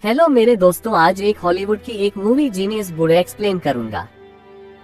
Hello मेरे दोस्तों, आज एक हॉलीवुड की एक मूवी जीनियस बुरे एक्सप्लेन करूंगा।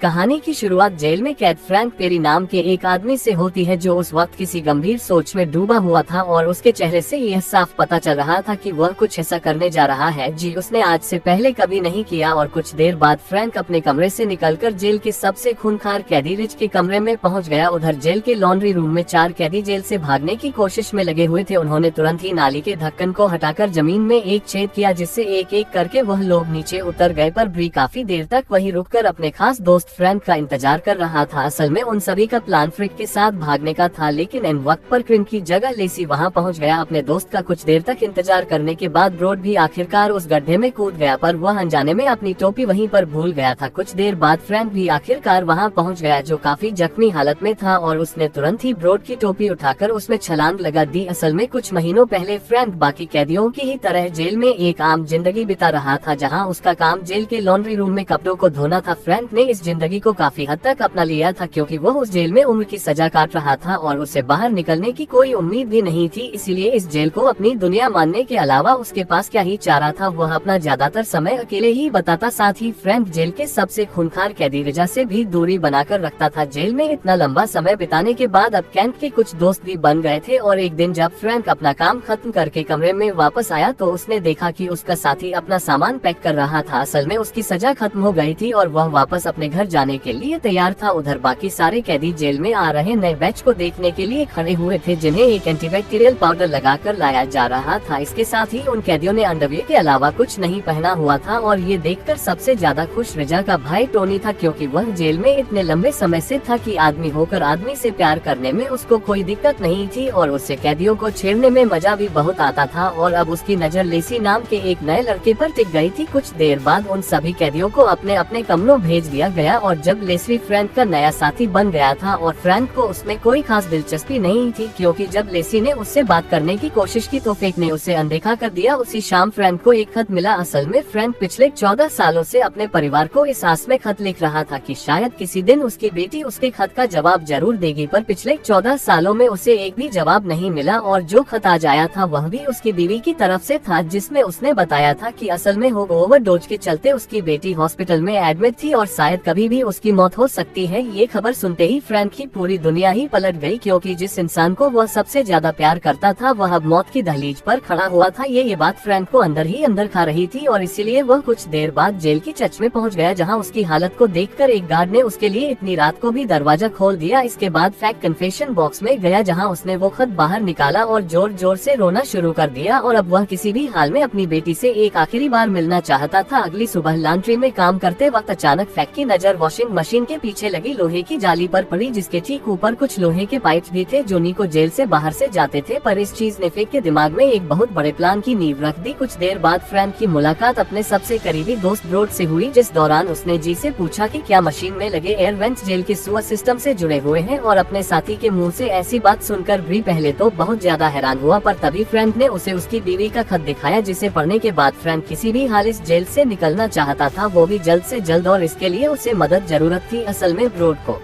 कहानी की शुरुआत जेल में कैद फ्रैंक पेरी नाम के एक आदमी से होती है जो उस वक्त किसी गंभीर सोच में डूबा हुआ था और उसके चेहरे से यह साफ पता चल रहा था कि वह कुछ ऐसा करने जा रहा है जी उसने आज से पहले कभी नहीं किया। और कुछ देर बाद फ्रैंक अपने कमरे से निकलकर जेल के सबसे खूंखार कैदी रिच के कमरे में पहुंच गया। उधर जेल के लॉन्ड्री रूम में 4 कैदी जेल से भागने की कोशिश में लगे हुए थे। उन्होंने तुरंत ही नाली के ढक्कन को हटाकर जमीन में एक छेद किया जिससे एक एक करके वह लोग नीचे उतर गए। पर ब्री काफी देर तक वहीं रुककर अपने खास दोस्त फ्रैंक का इंतजार कर रहा था। असल में उन सभी का प्लान फ्रिक के साथ भागने का था, लेकिन इन वक्त पर क्रिम की जगह लेसी वहां पहुंच गया। अपने दोस्त का कुछ देर तक इंतजार करने के बाद ब्रोड भी आखिरकार उस गड्ढे में कूद गया, पर वह अनजाने में अपनी टोपी वहीं पर भूल गया था। कुछ देर बाद फ्रैंक भी आखिरकार वहां पहुंच गया जो काफी जख्मी हालत में था और उसने तुरंत ही ब्रोड की टोपी उठाकर उसमें छलांग लगा दी। असल में कुछ महीनों पहले फ्रैंक बाकी कैदियों की ही तरह जेल में एक आम जिंदगी बिता रहा था, जहाँ उसका काम जेल के लॉन्ड्री रूम में कपड़ों को धोना था। फ्रैंक ने इस जिंदगी को काफी हद तक अपना लिया था क्योंकि वह उस जेल में उम्र की सजा काट रहा था और उसे बाहर निकलने की कोई उम्मीद भी नहीं थी। इसीलिए इस जेल को अपनी दुनिया मानने के अलावा उसके पास क्या ही चारा था। वह अपना ज्यादातर समय अकेले ही बताता। साथ ही फ्रैंक जेल के सबसे खूंखार कैदी रिजा से भी दूरी बनाकर रखता था। जेल में इतना लंबा समय बिताने के बाद अब कैंट के कुछ दोस्त भी बन गए थे और एक दिन जब फ्रैंक अपना काम खत्म करके कमरे में वापस आया तो उसने देखा कि उसका साथी अपना सामान पैक कर रहा था। असल में उसकी सजा खत्म हो गई थी और वह वापस अपने घर जाने के लिए तैयार था। उधर बाकी सारे कैदी जेल में आ रहे नए बैच को देखने के लिए खड़े हुए थे जिन्हें एक एंटीबैक्टीरियल पाउडर लगाकर लाया जा रहा था। इसके साथ ही उन कैदियों ने अंडरवियर के अलावा कुछ नहीं पहना हुआ था और ये देखकर सबसे ज्यादा खुश रिजा का भाई टोनी था क्योंकि वह जेल में इतने लंबे समय से था कि आदमी होकर आदमी से प्यार करने में उसको कोई दिक्कत नहीं थी और उससे कैदियों को छेड़ने में मजा भी बहुत आता था। और अब उसकी नजर लेसी नाम के एक नए लड़के पर टिक गई थी। कुछ देर बाद उन सभी कैदियों को अपने अपने कमरों भेज दिया गया और जब लेसी फ्रैंक का नया साथी बन गया था और फ्रैंक को उसमें कोई खास दिलचस्पी नहीं थी क्योंकि जब लेसी ने उससे बात करने की कोशिश की तो फेक ने उसे अनदेखा कर दिया। उसी शाम फ्रैंक को एक खत मिला। असल में फ्रैंक पिछले 14 सालों से अपने परिवार को इस आस में खत लिख रहा था कि शायद किसी दिन उसकी बेटी उसके खत का जवाब जरूर देगी, पर पिछले 14 सालों में उसे एक भी जवाब नहीं मिला और जो खत आज आया था वह भी उसकी बीवी की तरफ से था जिसमें उसने बताया था कि असल में ओवरडोज के चलते उसकी बेटी हॉस्पिटल में एडमिट थी और शायद कभी भी उसकी मौत हो सकती है। ये खबर सुनते ही फ्रैंक की पूरी दुनिया ही पलट गई क्योंकि जिस इंसान को वह सबसे ज्यादा प्यार करता था वह अब मौत की दहलीज पर खड़ा हुआ था। ये बात फ्रैंक को अंदर ही अंदर खा रही थी और इसीलिए वह कुछ देर बाद जेल की चर्च में पहुंच गया जहां उसकी हालत को देखकर एक गार्ड ने उसके लिए इतनी रात को भी दरवाजा खोल दिया। इसके बाद फैक्ट कन्फेशन बॉक्स में गया जहां उसने वो खत बाहर निकाला और जोर जोर से रोना शुरू कर दिया और अब वह किसी भी हाल में अपनी बेटी से एक आखिरी बार मिलना चाहता था। अगली सुबह लॉन्ड्री में काम करते वक्त अचानक फैक्ट की नजर वॉशिंग मशीन के पीछे लगी लोहे की जाली पर पड़ी जिसके ठीक ऊपर कुछ लोहे के पाइप्स भी थे जो निको जेल से बाहर से जाते थे। पर इस चीज ने फेक के दिमाग में एक बहुत बड़े प्लान की नींव रख दी। कुछ देर बाद फ्रैंक की मुलाकात अपने सबसे करीबी दोस्त ब्रोड से हुई जिस दौरान उसने जी से पूछा कि क्या मशीन में लगे एयर वेंट्स जेल के सुअर सिस्टम से जुड़े हुए हैं और अपने साथी के मुंह से ऐसी बात सुनकर ब्री पहले तो बहुत ज्यादा हैरान हुआ, पर तभी फ्रैंक ने उसे उसकी बीवी का खत दिखाया जिसे पढ़ने के बाद फ्रैंक किसी भी हाल इस जेल से निकलना चाहता था, वो भी जल्द से जल्द, और इसके लिए उसे मदद जरूरत थी। असल में ब्रोड को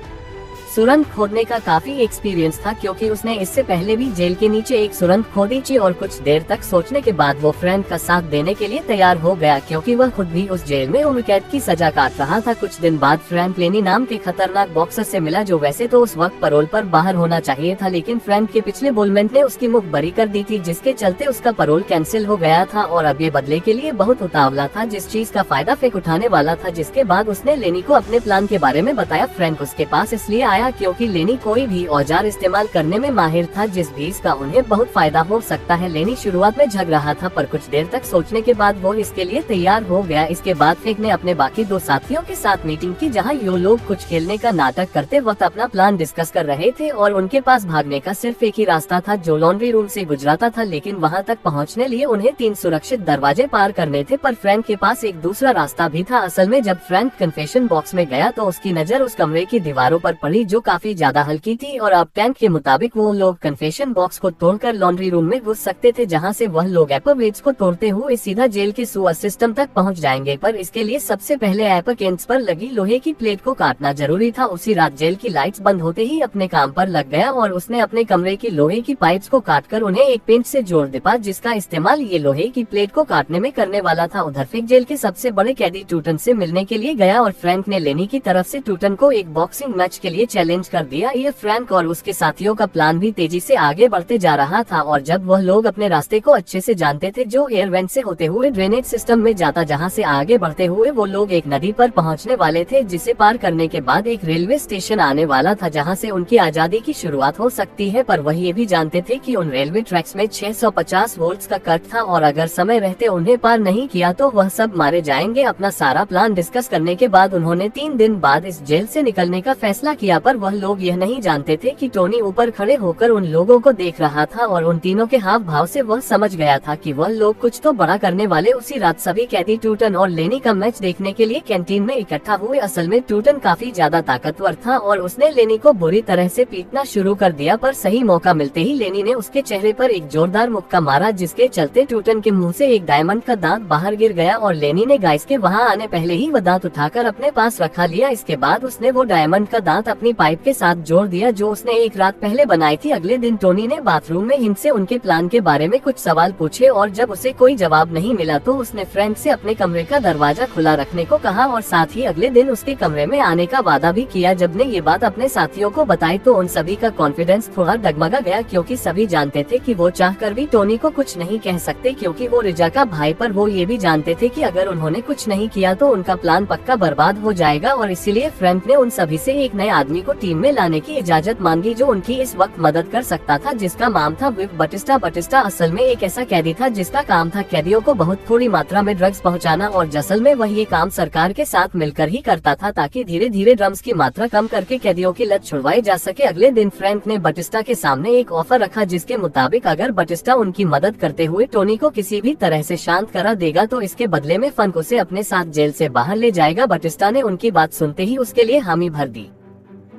सुरंग खोदने का काफी एक्सपीरियंस था क्योंकि उसने इससे पहले भी जेल के नीचे एक सुरंग खोदी थी और कुछ देर तक सोचने के बाद वो फ्रैंक का साथ देने के लिए तैयार हो गया क्योंकि वह खुद भी उस जेल में उम्र कैद की सजा काट रहा था। कुछ दिन बाद फ्रैंक लेनी नाम के खतरनाक बॉक्सर से मिला जो वैसे तो उस वक्त पैरोल पर बाहर होना चाहिए था, लेकिन फ्रैंक के पिछले बोलमेंट ने उसकी मुख बरी कर दी थी जिसके चलते उसका पैरोल कैंसिल हो गया था और अब ये बदले के लिए बहुत उतावला था जिस चीज का फायदा फेक उठाने वाला था। जिसके बाद उसने लेनी को अपने प्लान के बारे में बताया। फ्रैंक उसके पास इसलिए आया क्योंकि लेनी कोई भी औजार इस्तेमाल करने में माहिर था जिस भी इसका उन्हें बहुत फायदा हो सकता है। लेनी शुरुआत में झग रहा था पर कुछ देर तक सोचने के बाद वो इसके लिए तैयार हो गया। इसके बाद फेक ने अपने बाकी 2 साथियों के साथ मीटिंग की जहां ये लोग कुछ खेलने का नाटक करते वक्त अपना प्लान डिस्कस कर रहे थे और उनके पास भागने का सिर्फ एक ही रास्ता था जो लॉन्ड्री रूम से गुजराता था, लेकिन वहां तक पहुंचने लिए उन्हें 3 सुरक्षित दरवाजे पार करने थे। पर फ्रैंक के पास एक दूसरा रास्ता भी था। असल में जब फ्रैंक कन्फेशन बॉक्स में गया तो उसकी नजर उस कमरे की दीवारों पर पड़ी जो काफी ज्यादा हल्की थी, और अब टैंक के मुताबिक वो लोग कन्फेशन बॉक्स को तोड़कर लॉन्ड्री रूम में घुस सकते थे, जहां से वह लोग एपरवेट्स को तोड़ते हुए सीधा जेल के सुअर सिस्टम तक पहुंच जाएंगे। पर इसके लिए सबसे पहले एपरकेन्स पर लगी लोहे की प्लेट को काटना जरूरी था। उसी रात जेल की लाइट्स बंद होते ही अपने काम पर लग गया और उसने अपने कमरे की लोहे की पाइप्स को काटकर उन्हें एक पेंच से जोड़ दिया, जिसका इस्तेमाल ये लोहे की प्लेट को काटने में करने वाला था। उधर फिक जेल के सबसे बड़े कैदी टूटन से मिलने के लिए गया और फ्रैंक ने लेनी की तरफ से टूटन को एक बॉक्सिंग मैच के लिए चैलेंज कर दिया। ये फ्रैंक और उसके साथियों का प्लान भी तेजी से आगे बढ़ते जा रहा था, और जब वह लोग अपने रास्ते को अच्छे से जानते थे जो एयर वेंट से होते हुए ड्रेनेज सिस्टम में जाता, जहां से आगे बढ़ते हुए वो लोग एक नदी पर पहुंचने वाले थे, जिसे पार करने के बाद एक रेलवे स्टेशन आने वाला था, जहां से उनकी आजादी की शुरुआत हो सकती है। पर वह ये भी जानते थे कि उन रेलवे ट्रैक्स में 650 वोल्ट्स का कट था, और अगर समय रहते उन्हें पार नहीं किया तो वह सब मारे जाएंगे। अपना सारा प्लान डिस्कस करने के बाद उन्होंने 3 दिन बाद इस जेल से निकलने का फैसला किया। पर वह लोग यह नहीं जानते थे कि टोनी ऊपर खड़े होकर उन लोगों को देख रहा था, और उन तीनों के हाव भाव से वह समझ गया था कि वह लोग कुछ तो बड़ा करने वाले। उसी रात सभी कैदी टूटन और लेनी का मैच देखने के लिए कैंटीन में इकट्ठा हुए। असल में टूटन काफी ज्यादा ताकतवर था और उसने लेनी को बुरी तरह से पीटना शुरू कर दिया, पर सही मौका मिलते ही लेनी ने उसके चेहरे पर एक जोरदार मुक्का मारा, जिसके चलते टूटन के मुंह से एक डायमंड का दांत बाहर गिर गया और लेनी ने गाइस के वहां आने पहले ही वह दांत उठाकर अपने पास रखा लिया। इसके बाद उसने वो डायमंड का दांत अपनी पाइप के साथ जोड़ दिया जो उसने एक रात पहले बनाई थी। अगले दिन टोनी ने बाथरूम में हिम से उनके प्लान के बारे में कुछ सवाल पूछे, और जब उसे कोई जवाब नहीं मिला तो उसने फ्रैंक से अपने कमरे का दरवाजा खुला रखने को कहा, और साथ ही अगले दिन उसके कमरे में आने का वादा भी किया। जब ने ये बात अपने साथियों को बताई तो उन सभी का कॉन्फिडेंस थोड़ा डगमगा गया, क्योंकि सभी जानते थे कि वो चाहकर भी टोनी को कुछ नहीं कह सकते, क्योंकि वो रिजा का भाई। पर वो ये भी जानते थे कि अगर उन्होंने कुछ नहीं किया तो उनका प्लान पक्का बर्बाद हो जाएगा, और इसीलिए फ्रैंक ने उन सभी से एक नए आदमी को टीम में लाने की इजाजत मांगी जो उनकी इस वक्त मदद कर सकता था, जिसका नाम था विव बटिस्टा। बटिस्टा असल में एक ऐसा कैदी था जिसका काम था कैदियों को बहुत थोड़ी मात्रा में ड्रग्स पहुंचाना, और असल में वह ये काम सरकार के साथ मिलकर ही करता था, ताकि धीरे धीरे ड्रग्स की मात्रा कम करके कैदियों की लत छुड़वाई जा सके। अगले दिन फ्रैंक ने बटिस्टा के सामने एक ऑफर रखा, जिसके मुताबिक अगर बटिस्टा उनकी मदद करते हुए टोनी को किसी भी तरह से शांत करा देगा तो इसके बदले में फंक उसे अपने साथ जेल से बाहर ले जाएगा। बटिस्टा ने उनकी बात सुनते ही उसके लिए हामी भर दी,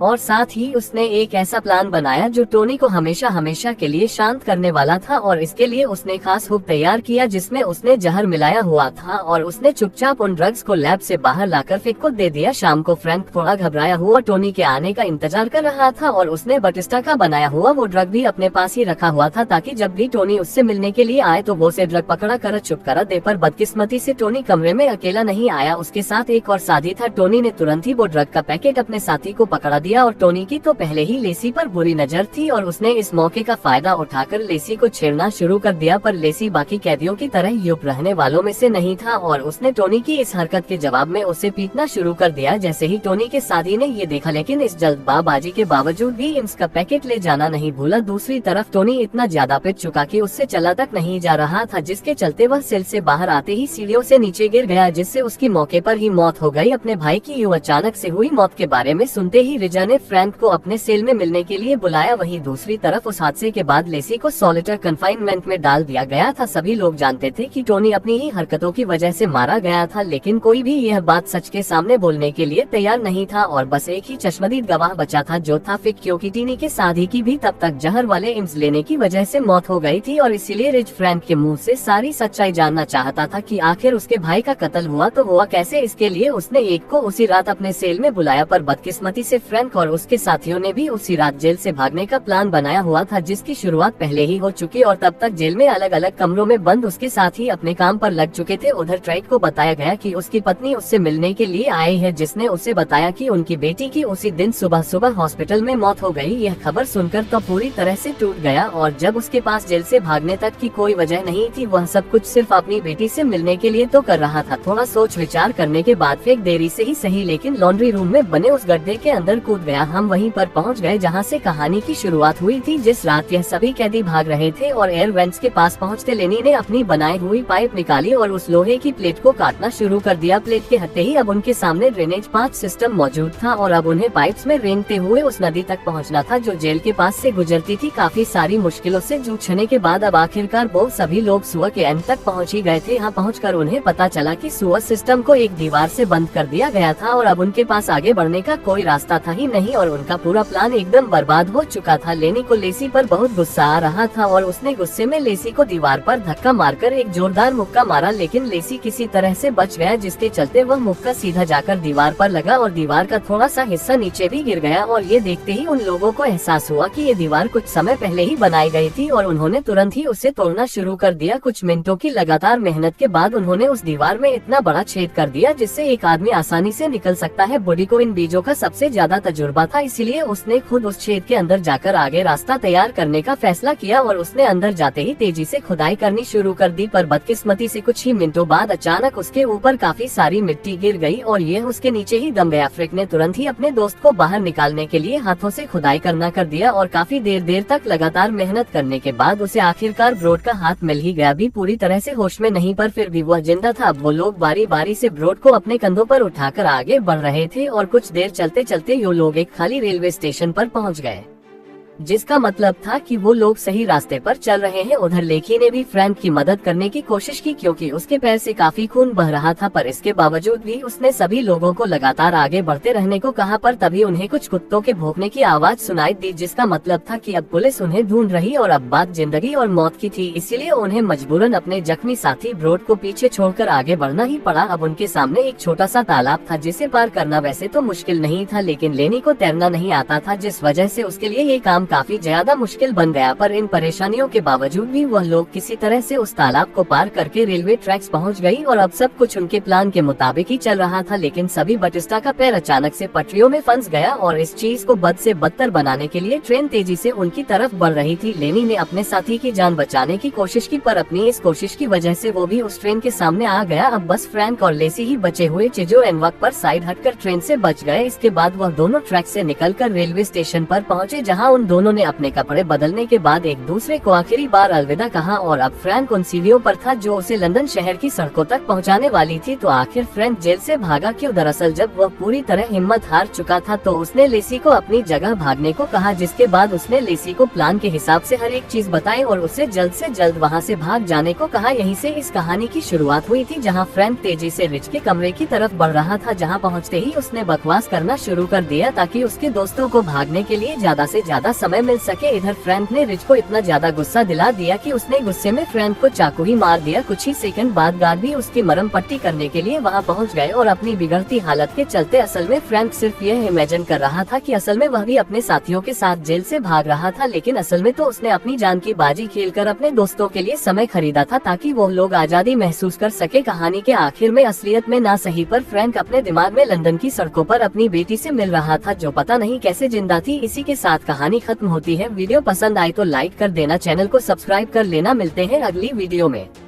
और साथ ही उसने एक ऐसा प्लान बनाया जो टोनी को हमेशा हमेशा के लिए शांत करने वाला था, और इसके लिए उसने खास हुक तैयार किया जिसमें उसने जहर मिलाया हुआ था, और उसने चुपचाप उन ड्रग्स को लैब से बाहर लाकर फिक को दे दिया। शाम को फ्रैंक थोड़ा घबराया हुआ टोनी के आने का इंतजार कर रहा था, और उसने बटिस्टा का बनाया हुआ वो ड्रग भी अपने पास ही रखा हुआ था, ताकि जब भी टोनी उससे मिलने के लिए आए तो वो उसे ड्रग पकड़ा कर चुप करा दे। पर बदकिस्मती से टोनी कमरे में अकेला नहीं आया, उसके साथ एक और साथी था। टोनी ने तुरंत ही वो ड्रग का पैकेट अपने साथी को पकड़ा दिया, और टोनी की तो पहले ही लेसी पर बुरी नजर थी, और उसने इस मौके का फायदा उठाकर लेसी को छेड़ना शुरू कर दिया। पर लेसी बाकी कैदियों की तरह युप रहने वालों में से नहीं था, और उसने टोनी की इस हरकत के जवाब में उसे पीटना शुरू कर दिया। जैसे ही टोनी के साथी ने ये देखा, लेकिन इस जल्दबाजी के बावजूद भी इम्स का पैकेट ले जाना नहीं भूला। दूसरी तरफ टोनी इतना ज्यादा पिट चुका कि उससे चला तक नहीं जा रहा था, जिसके चलते वह सेल से बाहर आते ही सीढ़ियों से नीचे गिर गया, जिससे उसकी मौके पर ही मौत हो गई। अपने भाई की यूं अचानक से हुई मौत के बारे में सुनते ही रिजा ने फ्रैंक को अपने सेल में मिलने के लिए बुलाया। वहीं दूसरी तरफ उस हादसे के बाद लेसी को सॉलिटर कन्फाइनमेंट में डाल दिया गया था। सभी लोग जानते थे कि टोनी अपनी ही हरकतों की वजह से मारा गया था, लेकिन कोई भी यह बात सच के सामने बोलने के लिए तैयार नहीं था, और बस एक ही चश्मदीद गवाह बचा था जो था फिक, क्योंकि टीनी के साथी की भी तब तक जहर वाले इम्स लेने की वजह से मौत हो गई थी, और इसीलिए रिज फ्रैंक के मुँह से सारी सच्चाई जानना चाहता था कि आखिर उसके भाई का कत्ल हुआ तो हुआ कैसे। इसके लिए उसने एक को उसी रात अपने सेल में बुलाया, पर बदकिस्मती से फ्रैंक और उसके साथियों ने भी उसी रात जेल से भागने का प्लान बनाया हुआ था, जिसकी शुरुआत पहले ही हो चुकी, और तब तक जेल में अलग अलग कमरों में बंद उसके साथ ही अपने काम पर लग चुके थे। उधर ट्राइक को बताया गया कि उसकी पत्नी उससे मिलने के लिए आई है, जिसने उसे बताया कि उनकी बेटी की उसी दिन सुबह सुबह हॉस्पिटल में मौत हो गई। यह खबर सुनकर तो पूरी तरह से टूट गया, और जब उसके पास जेल से भागने तक की कोई वजह नहीं थी, वह सब कुछ सिर्फ अपनी बेटी से मिलने के लिए तो कर रहा था। थोड़ा सोच विचार करने के बाद फेक देरी से ही सही, लेकिन लॉन्ड्री रूम में बने उस गड्ढे के अंदर कूद गया। हम वहीं पर पहुंच गए जहां से कहानी की शुरुआत हुई थी। जिस रात यह सभी कैदी भाग रहे थे और एयर वेंट्स के पास पहुंचते लेनी ने अपनी बनाई हुई पाइप निकाली और उस लोहे की प्लेट को काटना शुरू कर दिया। प्लेट के हटते ही अब उनके सामने ड्रेनेज 5 सिस्टम मौजूद था, और अब उन्हें पाइप्स में रेंगते हुए उस नदी तक पहुंचना था जो जेल के पास से गुजरती थी। काफी सारी मुश्किलों से जूझने के बाद अब आखिरकार वो सभी लोग सुअर के एंड तक पहुँच ही गए थे। यहाँ पहुँचकर उन्हें पता चला कि सुअर सिस्टम को एक दीवार से बंद कर दिया गया था, और अब उनके पास आगे बढ़ने का कोई रास्ता था ही नहीं और उनका पूरा प्लान एकदम बर्बाद हो चुका था। लेनी को लेसी पर बहुत गुस्सा आ रहा था और उसने गुस्से में लेसी को दीवार पर धक्का मारकर एक जोरदार मुक्का मारा, लेकिन लेसी किसी तरह से बच गया, जिसके चलते वह मुक्का सीधा जाकर दीवार पर लगा और दीवार का थोड़ा सा हिस्सा नीचे भी गिर गया। और ये देखते ही उन लोगों को एहसास हुआ कि ये दीवार कुछ समय पहले ही बनाई गई थी और उन्होंने तुरंत ही उसे तोड़ना शुरू कर दिया। कुछ मिनटों की लगातार मेहनत के बाद उन्होंने उस दीवार में इतना बड़ा छेद कर दिया जिससे एक आदमी आसानी से निकल सकता है। बुडी को इन बीजों का सबसे ज्यादा तजुर्बा था, इसलिए उसने खुद उस छेद के अंदर जाकर आगे रास्ता तैयार करने का फैसला किया और उसने अंदर जाते ही तेजी से खुदाई करनी शुरू कर दी। पर बदकिस्मती से कुछ ही मिनटों बाद अचानक उसके ऊपर काफी सारी मिट्टी गिर गई और ये उसके नीचे ही दम गया। फ्रिक ने तुरंत ही अपने दोस्त को बाहर निकालने के लिए हाथों से खुदाई करना कर दिया और काफी देर तक लगातार मेहनत करने के बाद उसे आखिरकार ब्रोड का हाथ मिल ही गया। भी पूरी तरह से होश में नहीं, पर फिर भी वह जिंदा था। अब वो लोग बारी बारी से ब्रोड को अपने कंधों पर उठाकर आगे बढ़ रहे थे और कुछ देर चलते चलते ये लोग एक खाली रेलवे स्टेशन पर पहुंच गए, जिसका मतलब था कि वो लोग सही रास्ते पर चल रहे हैं। उधर लेकी ने भी फ्रैंक की मदद करने की कोशिश की क्योंकि उसके पैर से काफी खून बह रहा था, पर इसके बावजूद भी उसने सभी लोगों को लगातार आगे बढ़ते रहने को कहा। पर तभी उन्हें कुछ कुत्तों के भौंकने की आवाज सुनाई दी, जिसका मतलब था कि अब पुलिस उन्हें ढूंढ रही और अब बात जिंदगी और मौत की थी। इसीलिए उन्हें मजबूरन अपने जख्मी साथी ब्रोड को पीछे छोड़कर आगे बढ़ना ही पड़ा। अब उनके सामने एक छोटा सा तालाब था जिसे पार करना वैसे तो मुश्किल नहीं था, लेकिन लेनी को तैरना नहीं आता था, जिस वजह से उसके लिए ये काम काफी ज्यादा मुश्किल बन गया। पर इन परेशानियों के बावजूद भी वह लोग किसी तरह से उस तालाब को पार करके रेलवे ट्रैक्स पहुंच गई और अब सब कुछ उनके प्लान के मुताबिक ही चल रहा था। लेकिन सभी बटिस्टा का पैर अचानक से पटरियों में फंस गया और इस चीज को बद से बदतर बनाने के लिए ट्रेन तेजी से उनकी तरफ बढ़ रही थी। लेनी ने अपने साथी की जान बचाने की कोशिश की, पर अपनी इस कोशिश की वजह से वो भी उस ट्रेन के सामने आ गया। अब बस फ्रैंक और लेसी ही बचे हुए चिजो एन वक्त पर साइड हटकर ट्रेन से बच गए। इसके बाद वह दोनों ट्रैक से निकलकर रेलवे स्टेशन पर पहुंचे, जहां उन दोनों ने अपने कपड़े बदलने के बाद एक दूसरे को आखिरी बार अलविदा कहा। और अब फ्रैंक उन सीढ़ियों पर था जो उसे लंदन शहर की सड़कों तक पहुंचाने वाली थी। तो आखिर फ्रैंक जेल से भागा क्यों? दरअसल जब वह पूरी तरह हिम्मत हार चुका था तो उसने लेसी को अपनी जगह भागने को कहा, जिसके बाद उसने लेसी को प्लान के हिसाब से हर एक चीज बताई और उसे जल्द से जल्द वहां से भाग जाने को कहा। यहीं से इस कहानी की शुरुआत हुई थी, जहां फ्रैंक तेजी से रिच के कमरे की तरफ बढ़ रहा था, जहां पहुंचते ही उसने बकवास करना शुरू कर दिया ताकि उसके दोस्तों को भागने के लिए ज्यादा से ज्यादा समय मिल सके। इधर फ्रैंक ने रिच को इतना ज्यादा गुस्सा दिला दिया कि उसने गुस्से में फ्रैंक को चाकू ही मार दिया। कुछ ही सेकंड बाद गार्ड भी उसकी मरहम पट्टी करने के लिए वहां पहुंच गए और अपनी बिगड़ती हालत के चलते असल में फ्रैंक सिर्फ यह इमेजिन कर रहा था कि असल में वह भी अपने साथियों के साथ जेल से भाग रहा था, लेकिन असल में तो उसने अपनी जान की बाजी खेलकर अपने दोस्तों के लिए समय खरीदा था ताकि वो लोग आजादी महसूस कर सके। कहानी के आखिर में असलियत में ना सही पर फ्रैंक अपने दिमाग में लंदन की सड़कों पर अपनी बेटी से मिल रहा था जो पता नहीं कैसे जिंदा थी। इसी के साथ कहानी खत्म होती है। वीडियो पसंद आए तो लाइक कर देना, चैनल को सब्सक्राइब कर लेना। मिलते हैं अगली वीडियो में।